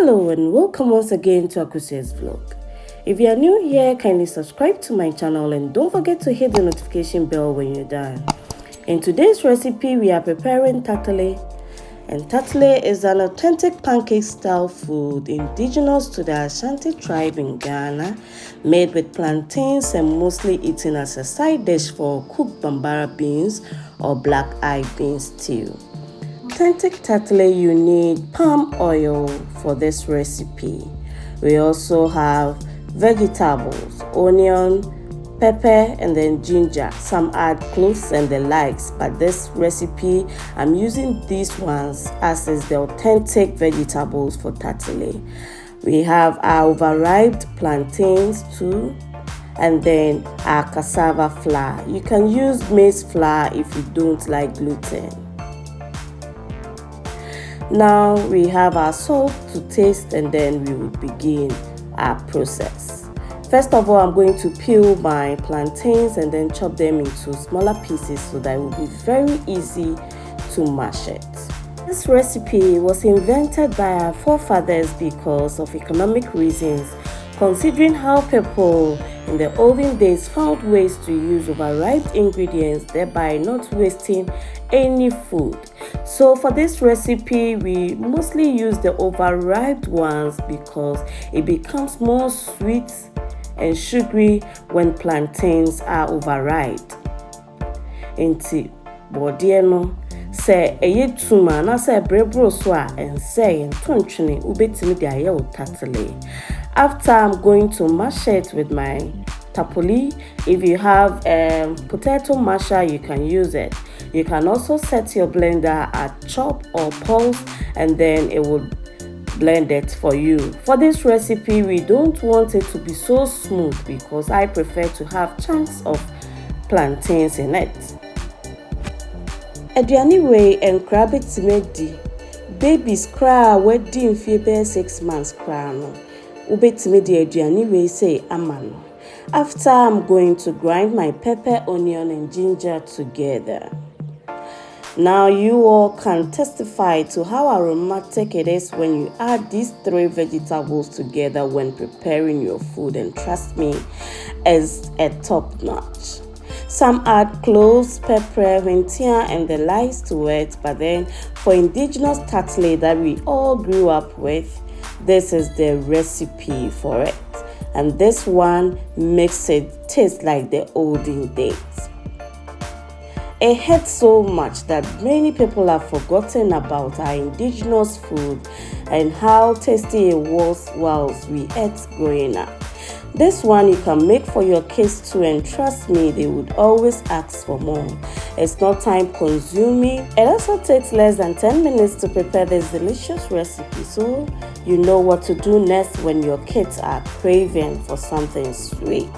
Hello and welcome once again to Akuse's vlog. If you are new here, kindly subscribe to my channel and don't forget to hit the notification bell when you're done. In today's recipe, we are preparing tatale. And tatale is an authentic pancake style food indigenous to the Asante tribe in Ghana, made with plantains and mostly eaten as a side dish for cooked Bambara beans or black eye bean stew. Authentic tatale, you need palm oil for this recipe. We also have vegetables, onion, pepper, and then ginger. Some add cloves and the likes, but this recipe I'm using these ones as is the authentic vegetables for tatale. We have our overripe plantains too, and then our cassava flour. You can use maize flour if you don't like gluten. Now we have our salt to taste, and then we will begin our process. First of all, I'm going to peel my plantains and then chop them into smaller pieces so that it will be very easy to mash it. This recipe was invented by our forefathers because of economic reasons, considering how people in the olden days found ways to use overripe ingredients, thereby not wasting any food. So for this recipe, we mostly use the overripe ones because it becomes more sweet and sugary when plantains are overripe. Nti body no say eye tuma na say brebro so a ense ntontwene ubetimi de aye tatale. After, I'm going to mash it with my tapoli. If you have potato masher, you can use it. You can also set your blender at chop or pulse, and then it will blend it for you. For this recipe, we don't want it to be so smooth because I prefer to have chunks of plantains in it. Aduane way and crab it medi. Babies cry wedding fever 6 months cry no. Ubetimi de aduane way say amano. After, I'm going to grind my pepper, onion, and ginger together. Now you all can testify to how aromatic it is when you add these 3 vegetables together when preparing your food, and trust me, it's a top notch. Some add cloves, pepper, Hwentia, and the likes to it, but then for indigenous tatale that we all grew up with, this is the recipe for it. And this one makes it taste like the olden days. It hurts so much that many people have forgotten about our indigenous food and how tasty it was whilst we ate growing up. This one you can make for your kids too, and trust me, they would always ask for more. It's not time consuming. It also takes less than 10 minutes to prepare this delicious recipe, so you know what to do next when your kids are craving for something sweet.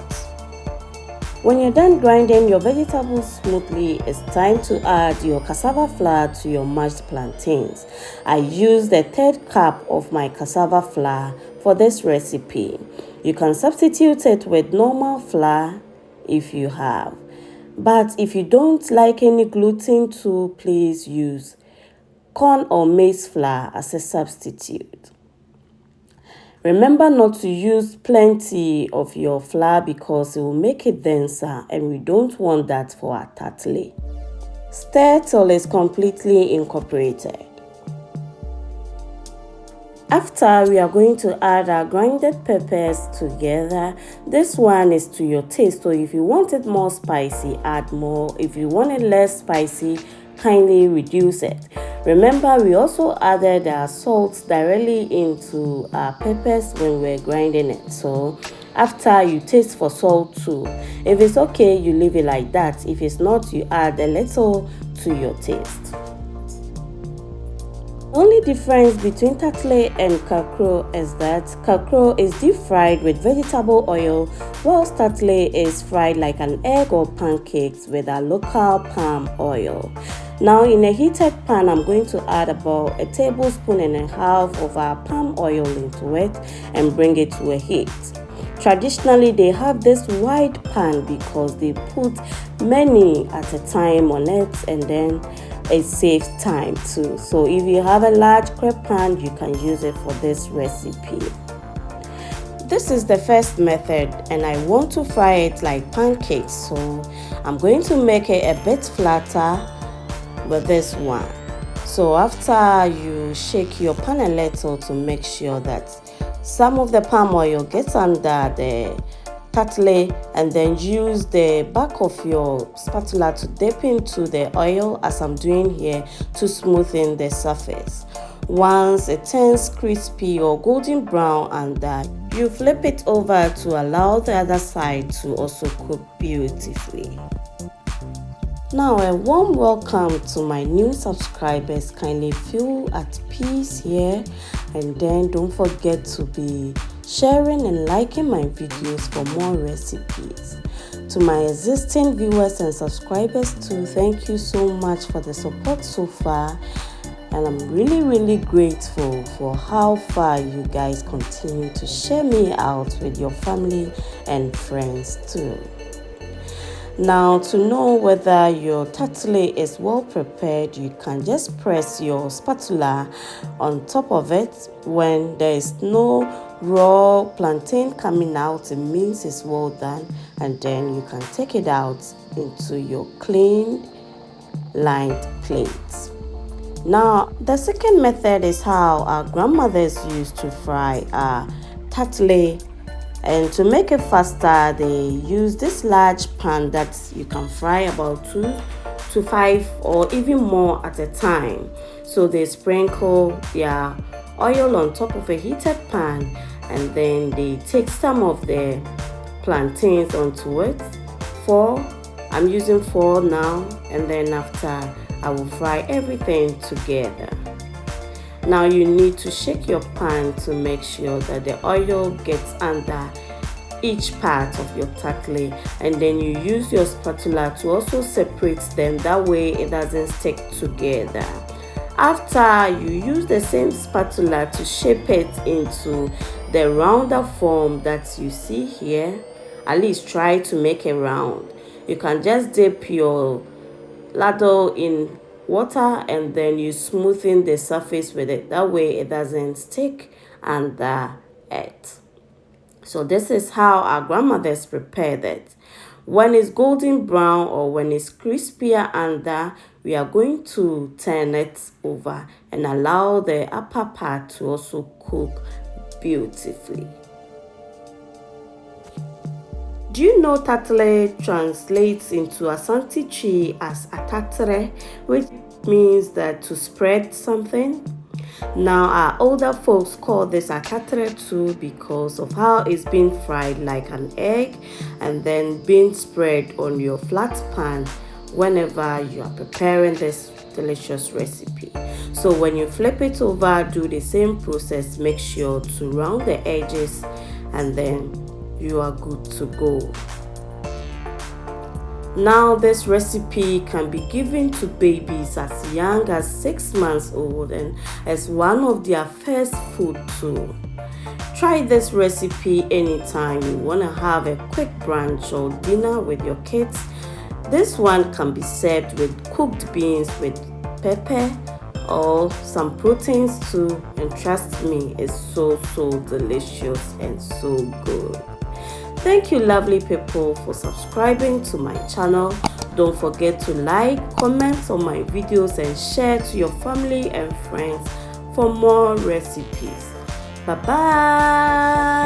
When you're done grinding your vegetables smoothly, it's time to add your cassava flour to your mashed plantains. I used the 1/3 cup of my cassava flour for this recipe. You can substitute it with normal flour if you have. But if you don't like any gluten too, please use corn or maize flour as a substitute. Remember not to use plenty of your flour because it will make it denser, and we don't want that for our tatale. Stir till it's completely incorporated. After, we are going to add our grinded peppers together. This one is to your taste, so if you want it more spicy, add more. If you want it less spicy, kindly reduce it. Remember, we also added our salt directly into our peppers when we're grinding it. So after, you taste for salt too. If it's okay, you leave it like that. If it's not, you add a little to your taste. Only difference between tatale and kakro is that kakro is deep fried with vegetable oil, whilst tatale is fried like an egg or pancakes with our local palm oil. Now in a heated pan, I'm going to add about 1.5 tablespoons of our palm oil into it and bring it to a heat. Traditionally, they have this wide pan because they put many at a time on it, and then it saves time too. So if you have a large crepe pan, you can use it for this recipe. This is the first method, and I want to fry it like pancakes, so I'm going to make it a bit flatter with this one. So after you shake your pan a little to make sure that some of the palm oil gets under the tatale, and then use the back of your spatula to dip into the oil as I'm doing here to smoothen the surface. Once it turns crispy or golden brown, and you flip it over to allow the other side to also cook beautifully. Now, a warm welcome to my new subscribers. Kindly feel at peace here, and then don't forget to be sharing and liking my videos for more recipes. To my existing viewers and subscribers too, thank you so much for the support so far, and I'm really grateful for how far you guys continue to share me out with your family and friends too. Now, to know whether your tatale is well prepared, you can just press your spatula on top of it. When there is no raw plantain coming out, it means it's well done, and then you can take it out into your clean lined plates. Now, the second method is how our grandmothers used to fry our tatale. And to make it faster, they use this large pan that you can fry about 2 to 5 or even more at a time. So they sprinkle their oil on top of a heated pan, and then they take some of the plantains onto it. I'm using 4 now, and then after I will fry everything together. Now you need to shake your pan to make sure that the oil gets under each part of your tatale, and then you use your spatula to also separate them. That way it doesn't stick together. After you use the same spatula to shape it into the rounder form that you see here, at least try to make it round. You can just dip your ladle in water, and then you smoothen the surface with it. That way it doesn't stick under it. So this is how our grandmothers prepared it. When it's golden brown or when it's crispier under, we are going to turn it over and allow the upper part to also cook beautifully. Do you know tatale translates into Asante tree as atatere, which means that to spread something? Now, our older folks call this atatere too because of how it's been fried like an egg and then being spread on your flat pan whenever you are preparing this delicious recipe. So when you flip it over, do the same process. Make sure to round the edges, and then you are good to go. Now this recipe can be given to babies as young as 6 months old, and as one of their first food too. Try this recipe anytime you want to have a quick brunch or dinner with your kids. This one can be served with cooked beans with pepper or some proteins too, and trust me, it's so delicious and so good. Thank you lovely people for subscribing to my channel. Don't forget to like, comment on my videos, and share to your family and friends for more recipes. Bye bye.